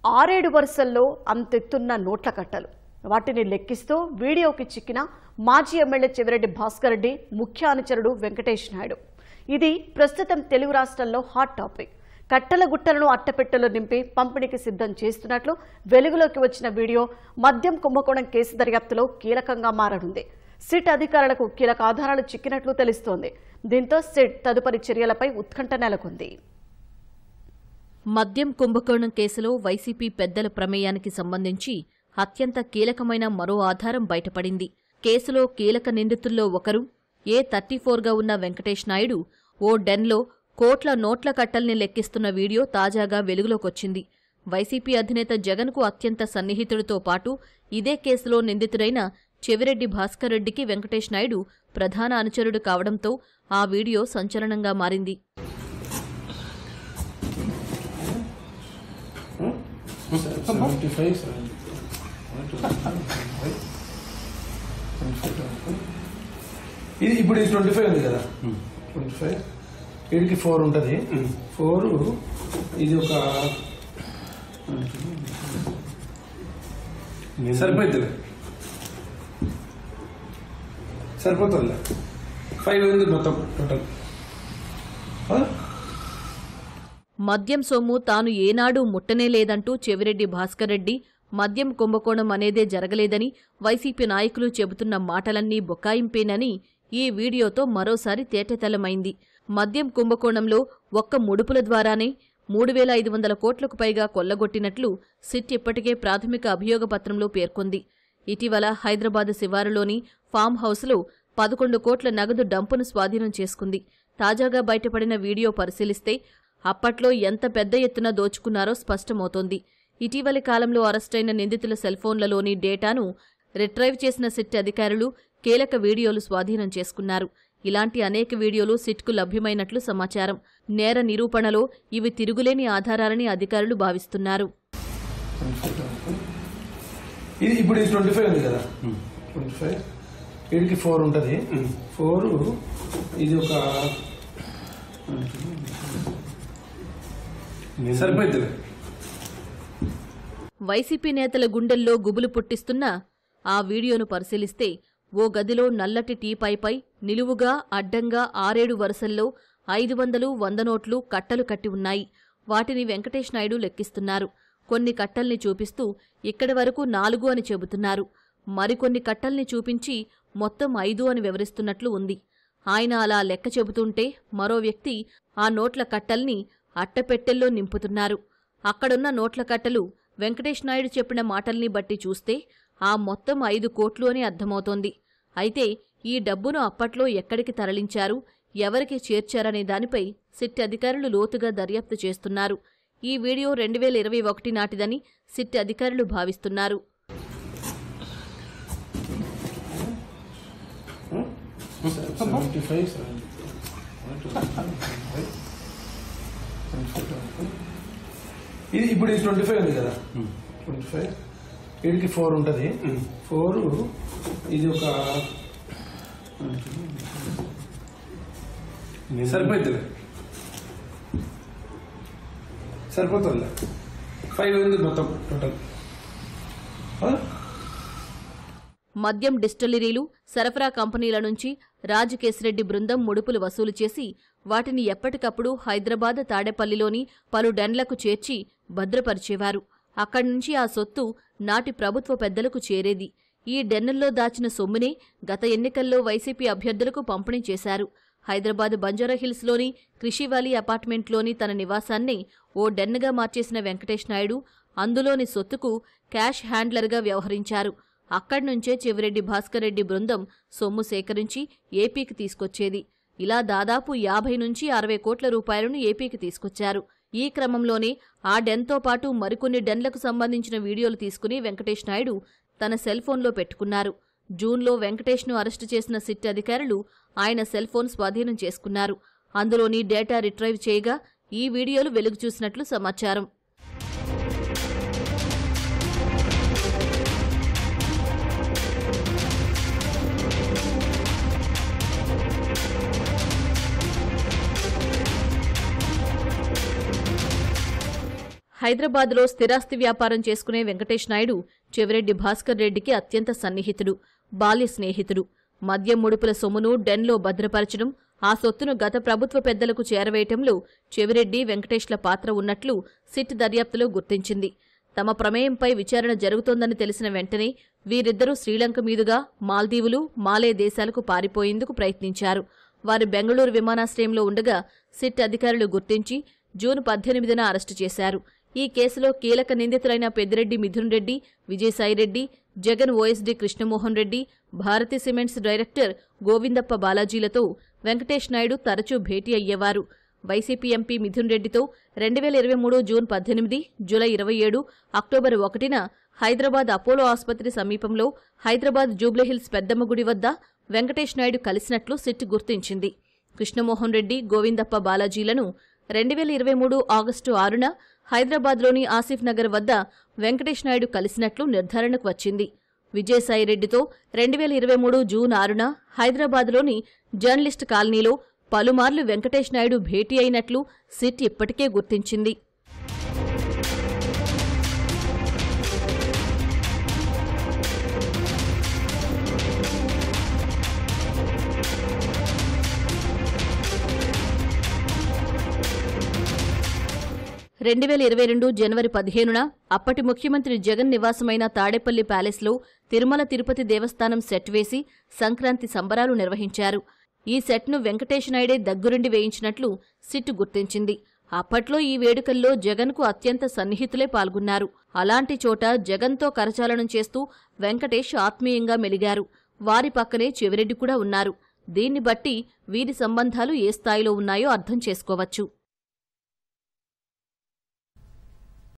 6-7 వరుసల్లో అంతెత్తున్న నోట్ల కట్టలు వాటిని లెక్కిస్తూ వీడియోకి చిక్కిన మాజీ ఎమ్మెల్యే చెవిరెడ్డి భాస్కర్ రెడ్డి ముఖ్య అనుచరుడు వెంకటేష్ నాయుడు. ఇది ప్రస్తుతం తెలుగు రాష్ట్రాల్లో హాట్ టాపిక్. కట్టల గుట్టలను అట్టపెట్టెలో నింపి పంపిణీకి సిద్ధం చేస్తున్నట్లు వెలుగులోకి వచ్చిన వీడియో మద్యం కుంభకోణం కేసు దర్యాప్తులో కీలకంగా మారనుంది. సిట్ అధికారులకు కీలక ఆధారాలు చిక్కినట్లు తెలుస్తోంది. దీంతో సిట్ తదుపరి చర్యలపై ఉత్కంఠ నెలకొంది. మద్యం కుంభకోణం కేసులో వైసీపీ పెద్దల ప్రమేయానికి సంబంధించి అత్యంత కీలకమైన మరో ఆధారం బయటపడింది. కేసులో కీలక నిందితుల్లో ఒకరు A34గా ఉన్న వెంకటేష్ నాయుడు ఓ డెన్లో కోట్ల నోట్ల కట్టల్ని లెక్కిస్తున్న వీడియో తాజాగా వెలుగులోకొచ్చింది. వైసీపీ అధినేత జగన్కు అత్యంత సన్నిహితుడితో పాటు ఇదే కేసులో నిందితుడైన చెవిరెడ్డి భాస్కర్ రెడ్డికి వెంకటేష్ నాయుడు ప్రధాన అనుచరుడు కావడంతో ఆ వీడియో సంచలనంగా మారింది. ఇది ఇప్పుడు 25 ఉంది కదా, 25 వీడికి 4 ఉంటుంది. 4 ఇది ఒక సరిపోతుంది, సరిపోతుంది. 5 ఉంది మొత్తం టోటల్. మద్యం సొమ్ము తాను ఏనాడూ ముట్టనే లేదంటూ చెవిరెడ్డి భాస్కర్ రెడ్డి మద్యం కుంభకోణం అనేదే జరగలేదని వైసీపీ నాయకులు చెబుతున్న మాటలన్నీ బొకాయింపేనని ఈ వీడియోతో మరోసారి తేటతెల్లమైంది. మద్యం కుంభకోణంలో ఒక్క ముడుపుల ద్వారానే 3,500 కోట్లకు పైగా కొల్లగొట్టినట్లు సిట్ ఇప్పటికే ప్రాథమిక అభియోగపత్రంలో పేర్కొంది. ఇటీవల హైదరాబాద్ శివారులోని ఫామ్ హౌస్లో 11 కోట్ల నగదు డంపును స్వాధీనం చేసుకుంది. తాజాగా బయటపడిన వీడియో పరిశీలిస్తే అప్పట్లో ఎంత పెద్ద ఎత్తున దోచుకున్నారో స్పష్టమవుతోంది. ఇటీవలి కాలంలో అరెస్టైన నిందితుల సెల్ఫోన్లలోని డేటాను రిట్రైవ్ చేసిన సిట్ అధికారులు కీలక వీడియోలు స్వాధీనం చేసుకున్నారు. ఇలాంటి అనేక వీడియోలు సిట్కు లభ్యమైనట్లు సమాచారం. నేర నిరూపణలో ఇవి తిరుగులేని ఆధారాలని అధికారులు భావిస్తున్నారు. ఇది ఇప్పుడు 25 ఉంది కదా, 25 వీడికి 4 ఉంటుంది. 4 ఇది ఒక సరిపోతుంది. వైసీపీ నేతల గుండెల్లో గుబులు పుట్టిస్తున్న ఆ వీడియోను పరిశీలిస్తే ఓ గదిలో నల్లటి టీపాయ్పై నిలువుగా అడ్డంగా 6-7 వరుసల్లో 500, 100 నోట్లు కట్టలు కట్టి ఉన్నాయి. వాటిని వెంకటేష్ నాయుడు లెక్కిస్తున్నారు. కొన్ని కట్టల్ని చూపిస్తూ ఇక్కడి వరకు 4 అని చెబుతున్నారు. మరికొన్ని కట్టల్ని చూపించి మొత్తం 5 అని వివరిస్తున్నట్లు ఉంది. ఆయన అలా లెక్క చెబుతుంటే మరో వ్యక్తి ఆ నోట్ల కట్టల్ని అట్టపెట్టెల్లో నింపుతున్నారు. అక్కడున్న నోట్ల కట్టలు వెంకటేష్ నాయుడు చెప్పిన మాటల్ని బట్టి చూస్తే ఆ మొత్తం 5 కోట్లు అని అర్థమవుతోంది. అయితే ఈ డబ్బును అప్పట్లో ఎక్కడికి తరలించారు, ఎవరికి చేర్చారనే దానిపై సిట్ అధికారులు లోతుగా దర్యాప్తు చేస్తున్నారు. ఈ వీడియో 2021 నాటిదని సిట్ అధికారులు భావిస్తున్నారు. ఇది ఇప్పుడు 25 ఉంది కదా, 25 వీడికి 4 ఉంటుంది. 4 ఇది ఒక సరిపోతుంది, సరిపోతుంది. 5 ఉంది మొత్తం టోటల్. మద్యం డిస్టిలరీలు, సరఫరా కంపెనీల నుంచి రాజకేశ్రెడ్డి బృందం ముడుపులు వసూలు చేసి వాటిని ఎప్పటికప్పుడు హైదరాబాద్ తాడేపల్లిలోని పలు డెన్లకు చేర్చి భద్రపరిచేవారు. అక్కడ్నుంచి ఆ సొత్తు నాటి ప్రభుత్వ పెద్దలకు చేరేది. ఈ డెన్నుల్లో దాచిన సొమ్మునే గత ఎన్నికల్లో వైసీపీ అభ్యర్థులకు పంపిణీ చేశారు. హైదరాబాద్ బంజారాహిల్స్లోని కృషివాలీ అపార్ట్మెంట్లోని తన నివాసాన్నే ఓ డెన్నుగా మార్చేసిన వెంకటేష్ నాయుడు అందులోని సొత్తుకు క్యాష్ హ్యాండ్లర్గా వ్యవహరించారు. అక్కడ్నుంచే చెవిరెడ్డి భాస్కర్ రెడ్డి బృందం సొమ్ము సేకరించి ఏపీకి తీసుకొచ్చేది. ఇలా దాదాపు 50 నుంచి 60 కోట్ల రూపాయలను ఏపీకి తీసుకొచ్చారు. ఈ క్రమంలోనే ఆ డెన్తో పాటు మరికొన్ని డెన్లకు సంబంధించిన వీడియోలు తీసుకుని వెంకటేష్ నాయుడు తన సెల్ఫోన్లో పెట్టుకున్నారు. జూన్లో వెంకటేష్ను అరెస్టు చేసిన సిట్ అధికారులు ఆయన సెల్ఫోన్ స్వాధీనం చేసుకున్నారు. అందులోని డేటా రిట్రైవ్ చేయగా ఈ వీడియోలు వెలుగు చూసినట్లు సమాచారం. హైదరాబాద్లో స్థిరాస్తి వ్యాపారం చేసుకునే వెంకటేష్ నాయుడు చెవిరెడ్డి భాస్కర్ రెడ్డికి అత్యంత సన్నిహితుడు, బాల్య స్నేహితుడు. మద్యం ముడుపుల సొమ్మును డెన్లో భద్రపరచడం, ఆ సొత్తును గత ప్రభుత్వ పెద్దలకు చేరవేయటంలో చెవిరెడ్డి, వెంకటేష్ల పాత్ర ఉన్నట్లు సిట్ దర్యాప్తులో గుర్తించింది. తమ ప్రమేయంపై విచారణ జరుగుతోందని తెలిసిన వెంటనే వీరిద్దరూ శ్రీలంక మీదుగా మాల్దీవులు, మాలే దేశాలకు పారిపోయేందుకు ప్రయత్నించారు. వారు బెంగళూరు విమానాశ్రయంలో ఉండగా సిట్ అధికారులు గుర్తించి జూన్ 18న అరెస్టు చేశారు. ఈ కేసులో కీలక నిందితులైన Peddireddy Mithun Reddy, Vijayasai Reddy, Jagan OSD Krishnamohan Reddy, Bharathi Cements director Govindappa బాలాజీలతో వెంకటేష్ నాయుడు తరచూ భేటీ అయ్యేవారు. వైసీపీ ఎంపీ మిథున్ రెడ్డితో 2023 జూన్ 18, జూలై 27, అక్టోబర్ 1న హైదరాబాద్ అపోలో ఆసుపత్రి సమీపంలో హైదరాబాద్ జూబ్లీహిల్స్ పెద్దమ్మ గుడి వద్ద వెంకటేష్ నాయుడు కలిసినట్లు సిట్ గుర్తించింది. కృష్ణమోహన్ రెడ్డి, గోవిందప్ప బాలాజీలను 2023 ఆగస్టు 6న హైదరాబాద్లోని ఆసిఫ్ నగర్ వద్ద వెంకటేష్ నాయుడు కలిసినట్లు నిర్ధారణకు వచ్చింది. విజయసాయిరెడ్డితో 2023 జూన్ 6న హైదరాబాద్లోని జర్నలిస్ట్ కాలనీలో పలుమార్లు వెంకటేష్ నాయుడు భేటీ అయినట్లు సిట్ ఇప్పటికే గుర్తించింది. జనవరి 15న అప్పటి ముఖ్యమంత్రి జగన్ నివాసమైన తాడేపల్లి ప్యాలెస్లో తిరుమల తిరుపతి దేవస్థానం సెట్ వేసి సంక్రాంతి సంబరాలు నిర్వహించారు. ఈ సెట్ను వెంకటేష్ నాయుడే దగ్గరుండి వేయించినట్లు సిట్ గుర్తించింది. అప్పట్లో ఈ వేడుకల్లో జగన్కు అత్యంత సన్నిహితులే పాల్గొన్నారు. అలాంటి చోట జగన్తో కరచాలనం చేస్తూ వెంకటేష్ ఆత్మీయంగా మెలిగారు. వారి పక్కనే చెవిరెడ్డి కూడా ఉన్నారు. దీన్ని బట్టి వీరి సంబంధాలు ఏ స్థాయిలో ఉన్నాయో అర్థం చేసుకోవచ్చు.